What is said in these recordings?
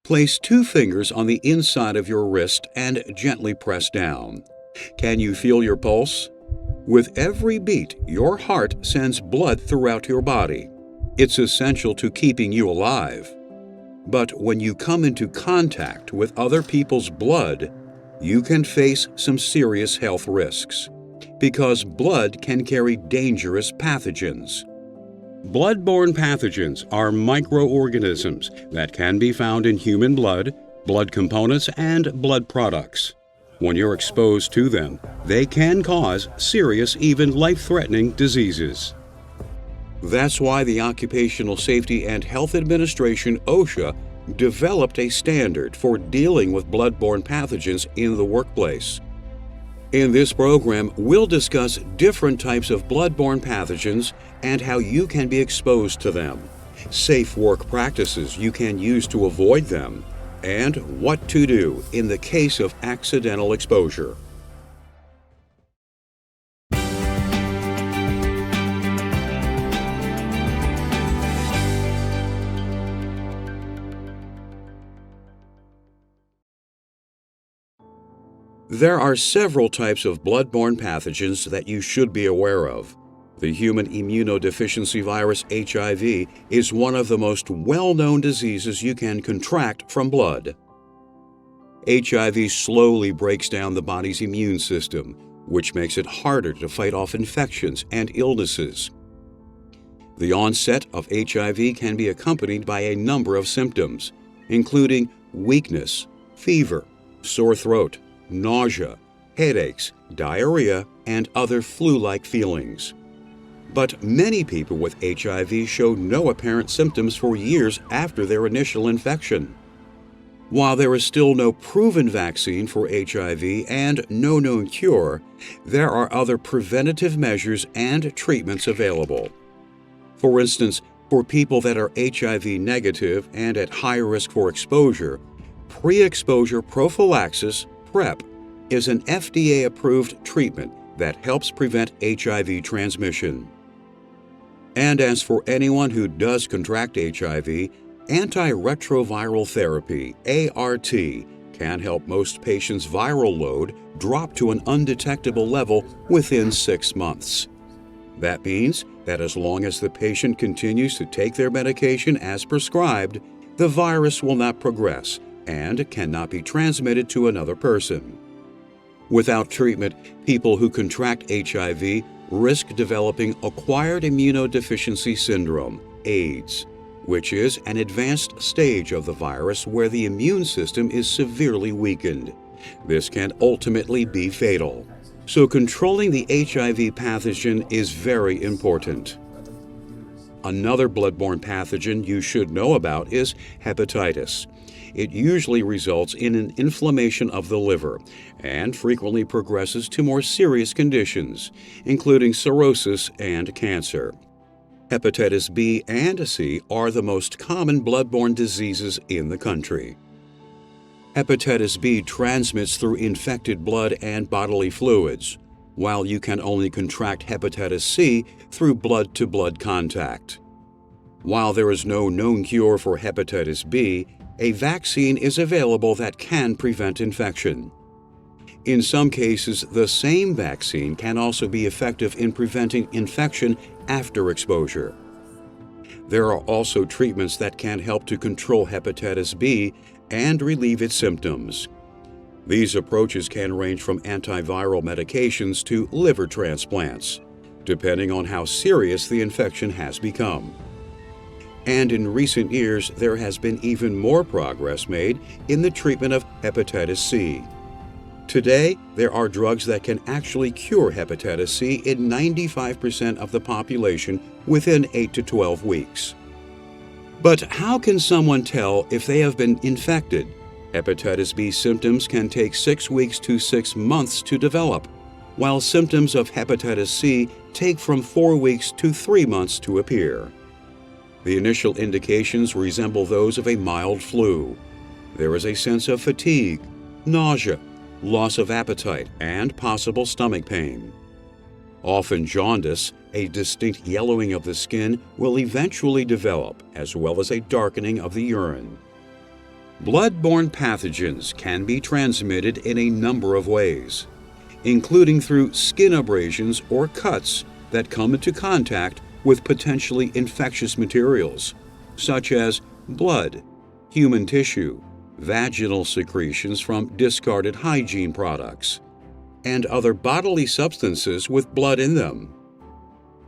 Place 2 fingers on the inside of your wrist and gently press down. Can you feel your pulse? With every beat, your heart sends blood throughout your body. It's essential to keeping you alive. But when you come into contact with other people's blood, you can face some serious health risks, because blood can carry dangerous pathogens. Bloodborne pathogens are microorganisms that can be found in human blood, blood components, and blood products. When you're exposed to them, they can cause serious, even life-threatening diseases. That's why the Occupational Safety and Health Administration, OSHA, developed a standard for dealing with bloodborne pathogens in the workplace. In this program, we'll discuss different types of bloodborne pathogens and how you can be exposed to them, safe work practices you can use to avoid them, and what to do in the case of accidental exposure. There are several types of bloodborne pathogens that you should be aware of. The human immunodeficiency virus HIV is one of the most well-known diseases you can contract from blood. HIV slowly breaks down the body's immune system, which makes it harder to fight off infections and illnesses. The onset of HIV can be accompanied by a number of symptoms, including weakness, fever, sore throat, nausea, headaches, diarrhea, and other flu-like feelings. But many people with HIV show no apparent symptoms for years after their initial infection. While there is still no proven vaccine for HIV and no known cure, there are other preventative measures and treatments available. For instance, for people that are HIV negative and at high risk for exposure, pre-exposure prophylaxis PrEP is an FDA-approved treatment that helps prevent HIV transmission. And as for anyone who does contract HIV, antiretroviral therapy, ART, can help most patients' viral load drop to an undetectable level within 6 months. That means that as long as the patient continues to take their medication as prescribed, the virus will not progress and cannot be transmitted to another person. Without treatment, people who contract HIV risk developing acquired immunodeficiency syndrome, AIDS, which is an advanced stage of the virus where the immune system is severely weakened. This can ultimately be fatal. So controlling the HIV pathogen is very important. Another bloodborne pathogen you should know about is hepatitis. It usually results in an inflammation of the liver and frequently progresses to more serious conditions, including cirrhosis and cancer. Hepatitis B and C are the most common bloodborne diseases in the country. Hepatitis B transmits through infected blood and bodily fluids, while you can only contract hepatitis C through blood-to-blood contact. While there is no known cure for hepatitis B, a vaccine is available that can prevent infection. In some cases, the same vaccine can also be effective in preventing infection after exposure. There are also treatments that can help to control hepatitis B and relieve its symptoms. These approaches can range from antiviral medications to liver transplants, depending on how serious the infection has become. And in recent years, there has been even more progress made in the treatment of hepatitis C. Today, there are drugs that can actually cure hepatitis C in 95% of the population within 8 to 12 weeks. But how can someone tell if they have been infected? Hepatitis B symptoms can take 6 weeks to 6 months to develop, while symptoms of hepatitis C take from 4 weeks to 3 months to appear. The initial indications resemble those of a mild flu. There is a sense of fatigue, nausea, loss of appetite, and possible stomach pain. Often jaundice, a distinct yellowing of the skin, will eventually develop, as well as a darkening of the urine. Bloodborne pathogens can be transmitted in a number of ways, including through skin abrasions or cuts that come into contact with potentially infectious materials, such as blood, human tissue, vaginal secretions from discarded hygiene products, and other bodily substances with blood in them.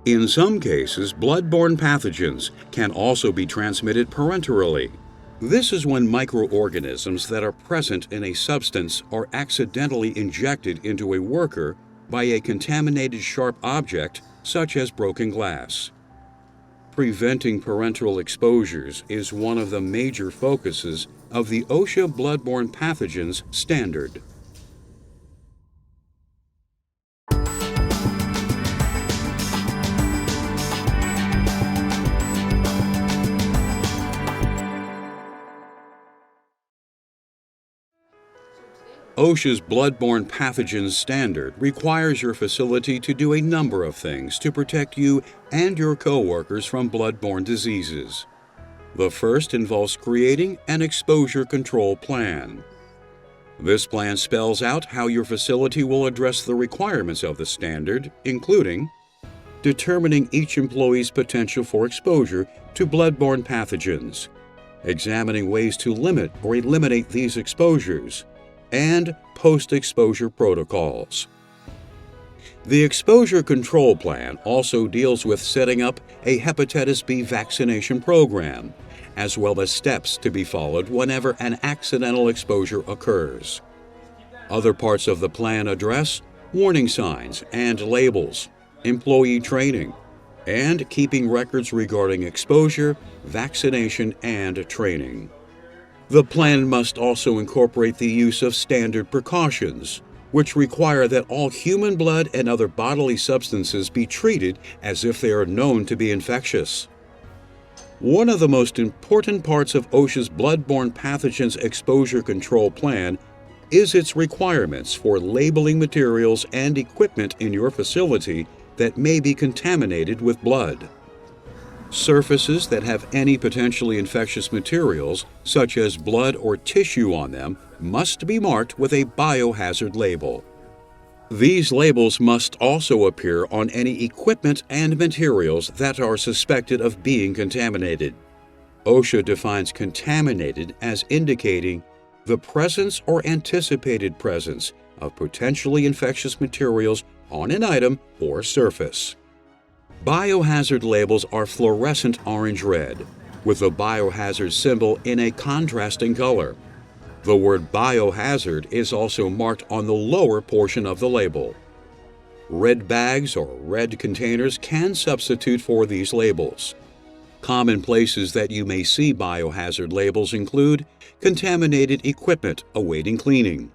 In some cases, bloodborne pathogens can also be transmitted parenterally. This is when microorganisms that are present in a substance are accidentally injected into a worker by a contaminated sharp object such as broken glass. Preventing parenteral exposures is one of the major focuses of the OSHA Bloodborne Pathogens Standard. OSHA's Bloodborne Pathogens Standard requires your facility to do a number of things to protect you and your coworkers from bloodborne diseases. The first involves creating an exposure control plan. This plan spells out how your facility will address the requirements of the standard, including determining each employee's potential for exposure to bloodborne pathogens, examining ways to limit or eliminate these exposures, and post-exposure protocols. The Exposure Control Plan also deals with setting up a hepatitis B vaccination program, as well as steps to be followed whenever an accidental exposure occurs. Other parts of the plan address warning signs and labels, employee training, and keeping records regarding exposure, vaccination, and training. The plan must also incorporate the use of standard precautions, which require that all human blood and other bodily substances be treated as if they are known to be infectious. One of the most important parts of OSHA's Bloodborne Pathogens Exposure Control Plan is its requirements for labeling materials and equipment in your facility that may be contaminated with blood. Surfaces that have any potentially infectious materials, such as blood or tissue on them, must be marked with a biohazard label. These labels must also appear on any equipment and materials that are suspected of being contaminated. OSHA defines contaminated as indicating the presence or anticipated presence of potentially infectious materials on an item or surface. Biohazard labels are fluorescent orange-red, with the biohazard symbol in a contrasting color. The word biohazard is also marked on the lower portion of the label. Red bags or red containers can substitute for these labels. Common places that you may see biohazard labels include contaminated equipment awaiting cleaning,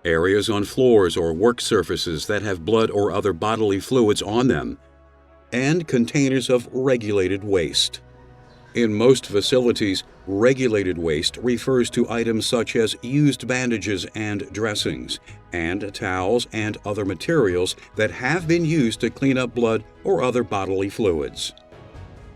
areas on floors or work surfaces that have blood or other bodily fluids on them, and containers of regulated waste. In most facilities, regulated waste refers to items such as used bandages and dressings, and towels and other materials that have been used to clean up blood or other bodily fluids.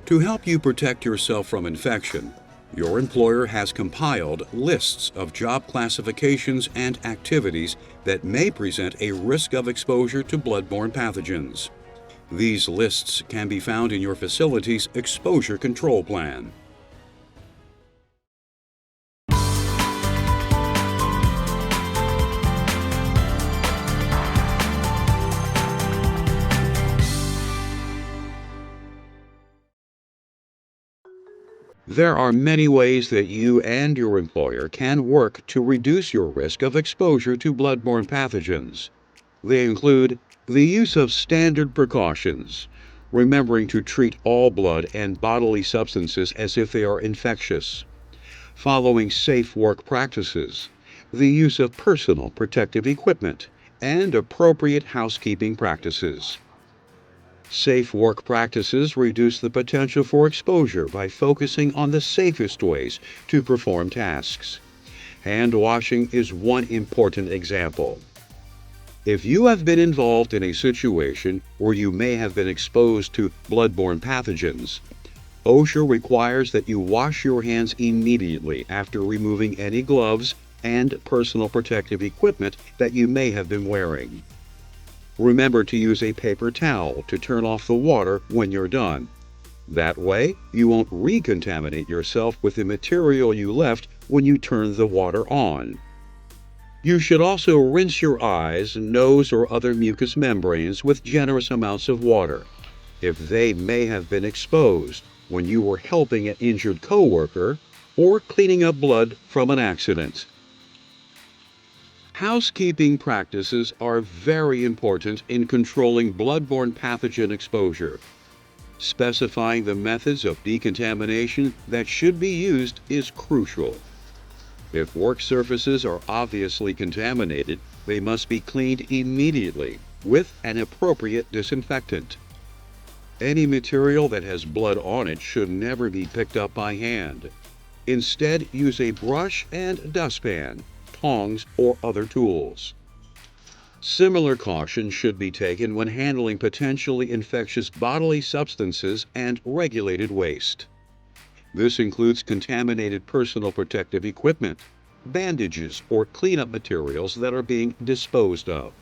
To help you protect yourself from infection, your employer has compiled lists of job classifications and activities that may present a risk of exposure to bloodborne pathogens. These lists can be found in your facility's exposure control plan. There are many ways that you and your employer can work to reduce your risk of exposure to bloodborne pathogens. They include the use of standard precautions, remembering to treat all blood and bodily substances as if they are infectious, following safe work practices, the use of personal protective equipment, and appropriate housekeeping practices. Safe work practices reduce the potential for exposure by focusing on the safest ways to perform tasks. Hand washing is one important example. If you have been involved in a situation where you may have been exposed to bloodborne pathogens, OSHA requires that you wash your hands immediately after removing any gloves and personal protective equipment that you may have been wearing. Remember to use a paper towel to turn off the water when you're done. That way, you won't recontaminate yourself with the material you left when you turn the water on. You should also rinse your eyes, nose, or other mucous membranes with generous amounts of water, if they may have been exposed when you were helping an injured coworker or cleaning up blood from an accident. Housekeeping practices are very important in controlling bloodborne pathogen exposure. Specifying the methods of decontamination that should be used is crucial. If work surfaces are obviously contaminated, they must be cleaned immediately with an appropriate disinfectant. Any material that has blood on it should never be picked up by hand. Instead, use a brush and dustpan, tongs, or other tools. Similar caution should be taken when handling potentially infectious bodily substances and regulated waste. This includes contaminated personal protective equipment, bandages, or cleanup materials that are being disposed of.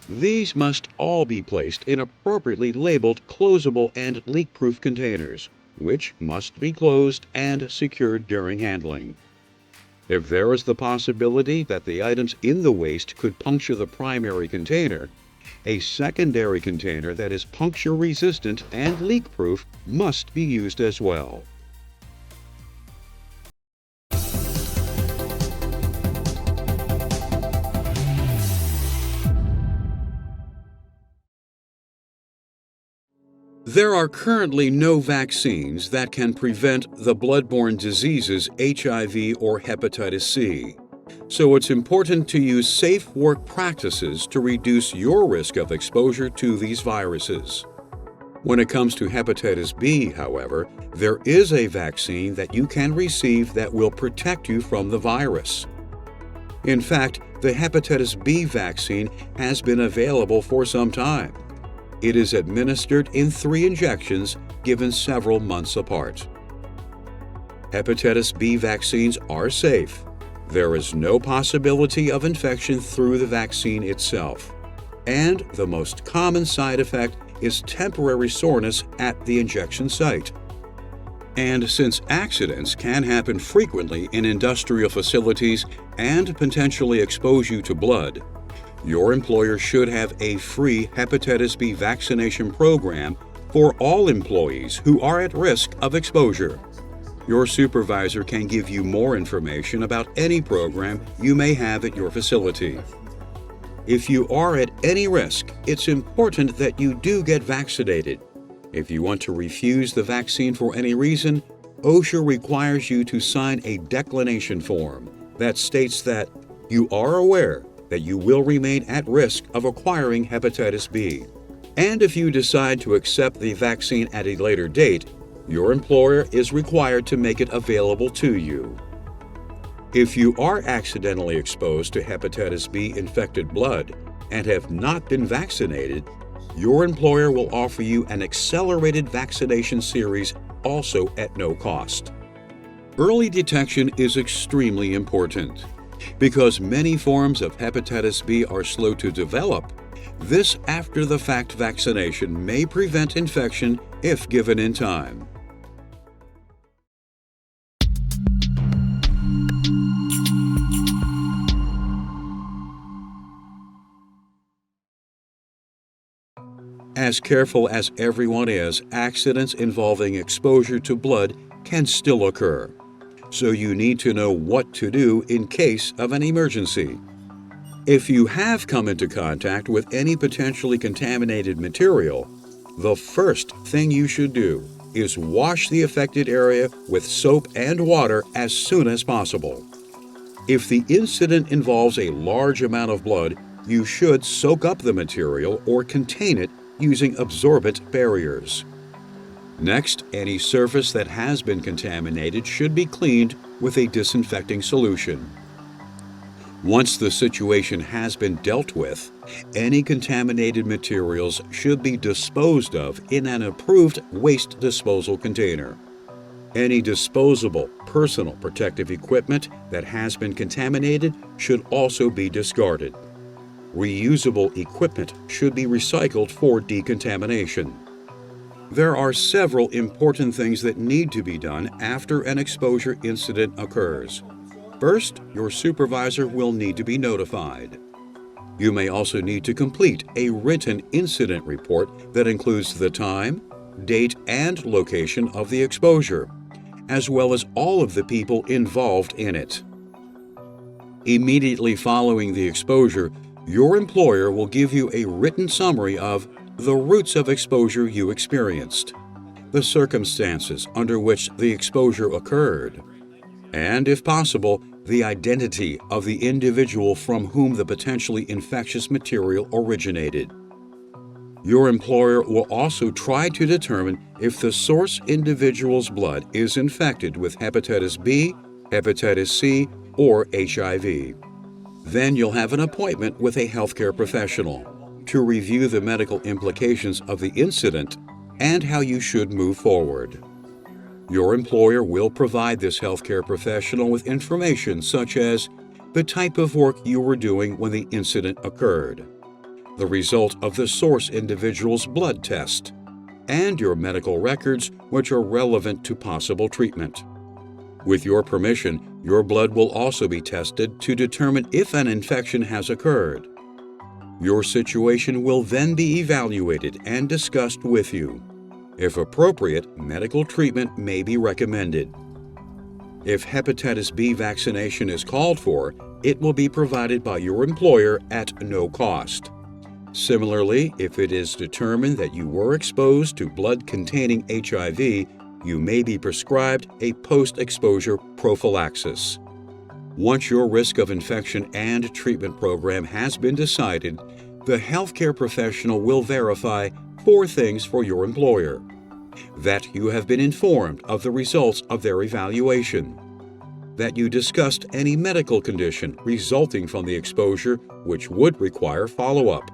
These must all be placed in appropriately labeled closable and leak-proof containers, which must be closed and secured during handling. If there is the possibility that the items in the waste could puncture the primary container, a secondary container that is puncture-resistant and leak-proof must be used as well. There are currently no vaccines that can prevent the bloodborne diseases HIV or hepatitis C, so it's important to use safe work practices to reduce your risk of exposure to these viruses. When it comes to hepatitis B, however, there is a vaccine that you can receive that will protect you from the virus. In fact, the hepatitis B vaccine has been available for some time. It is administered in 3 injections given several months apart. Hepatitis B vaccines are safe. There is no possibility of infection through the vaccine itself. And the most common side effect is temporary soreness at the injection site. And since accidents can happen frequently in industrial facilities and potentially expose you to blood, your employer should have a free hepatitis B vaccination program for all employees who are at risk of exposure. Your supervisor can give you more information about any program you may have at your facility. If you are at any risk, it's important that you do get vaccinated. If you want to refuse the vaccine for any reason, OSHA requires you to sign a declination form that states that you are aware that you will remain at risk of acquiring hepatitis B. And if you decide to accept the vaccine at a later date, your employer is required to make it available to you. If you are accidentally exposed to hepatitis B infected blood and have not been vaccinated, your employer will offer you an accelerated vaccination series, also at no cost. Early detection is extremely important. Because many forms of hepatitis B are slow to develop, this after-the-fact vaccination may prevent infection if given in time. As careful as everyone is, accidents involving exposure to blood can still occur. So you need to know what to do in case of an emergency. If you have come into contact with any potentially contaminated material, the first thing you should do is wash the affected area with soap and water as soon as possible. If the incident involves a large amount of blood, you should soak up the material or contain it using absorbent barriers. Next, any surface that has been contaminated should be cleaned with a disinfecting solution. Once the situation has been dealt with, any contaminated materials should be disposed of in an approved waste disposal container. Any disposable personal protective equipment that has been contaminated should also be discarded. Reusable equipment should be recycled for decontamination. There are several important things that need to be done after an exposure incident occurs. First, your supervisor will need to be notified. You may also need to complete a written incident report that includes the time, date, and location of the exposure, as well as all of the people involved in it. Immediately following the exposure, your employer will give you a written summary of the routes of exposure you experienced, the circumstances under which the exposure occurred, and, if possible, the identity of the individual from whom the potentially infectious material originated. Your employer will also try to determine if the source individual's blood is infected with hepatitis B, hepatitis C, or HIV. Then you'll have an appointment with a healthcare professional to review the medical implications of the incident and how you should move forward. Your employer will provide this healthcare professional with information such as the type of work you were doing when the incident occurred, the result of the source individual's blood test, and your medical records which are relevant to possible treatment. With your permission, your blood will also be tested to determine if an infection has occurred. Your situation will then be evaluated and discussed with you. If appropriate, medical treatment may be recommended. If hepatitis B vaccination is called for, it will be provided by your employer at no cost. Similarly, if it is determined that you were exposed to blood containing HIV, you may be prescribed a post-exposure prophylaxis. Once your risk of infection and treatment program has been decided, the healthcare professional will verify 4 things for your employer: that you have been informed of the results of their evaluation, that you discussed any medical condition resulting from the exposure which would require follow-up,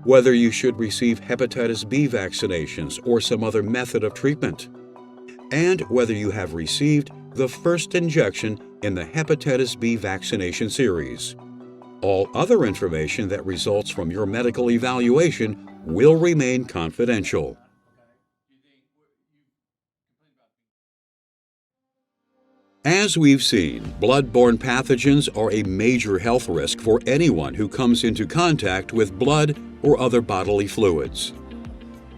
whether you should receive hepatitis B vaccinations or some other method of treatment, and whether you have received the first injection in the hepatitis B vaccination series. All other information that results from your medical evaluation will remain confidential. As we've seen, bloodborne pathogens are a major health risk for anyone who comes into contact with blood or other bodily fluids.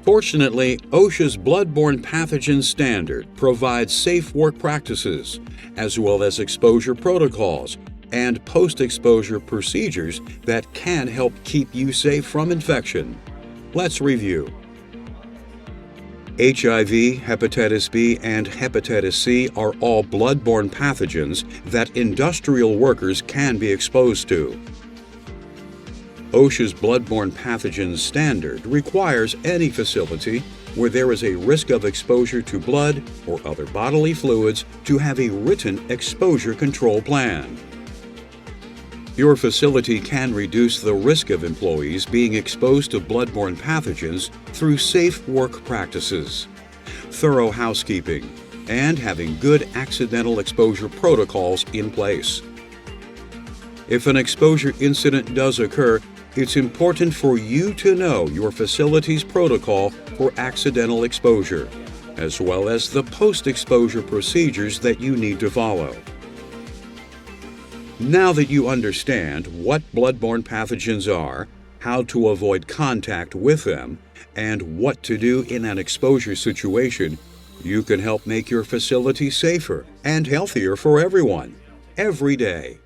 Fortunately, OSHA's Bloodborne Pathogens Standard provides safe work practices, as well as exposure protocols and post-exposure procedures that can help keep you safe from infection. Let's review. HIV, hepatitis B, and hepatitis C are all bloodborne pathogens that industrial workers can be exposed to. OSHA's Bloodborne Pathogens Standard requires any facility where there is a risk of exposure to blood or other bodily fluids to have a written exposure control plan. Your facility can reduce the risk of employees being exposed to bloodborne pathogens through safe work practices, thorough housekeeping, and having good accidental exposure protocols in place. If an exposure incident does occur, it's important for you to know your facility's protocol for accidental exposure, as well as the post-exposure procedures that you need to follow. Now that you understand what bloodborne pathogens are, how to avoid contact with them, and what to do in an exposure situation, you can help make your facility safer and healthier for everyone, every day.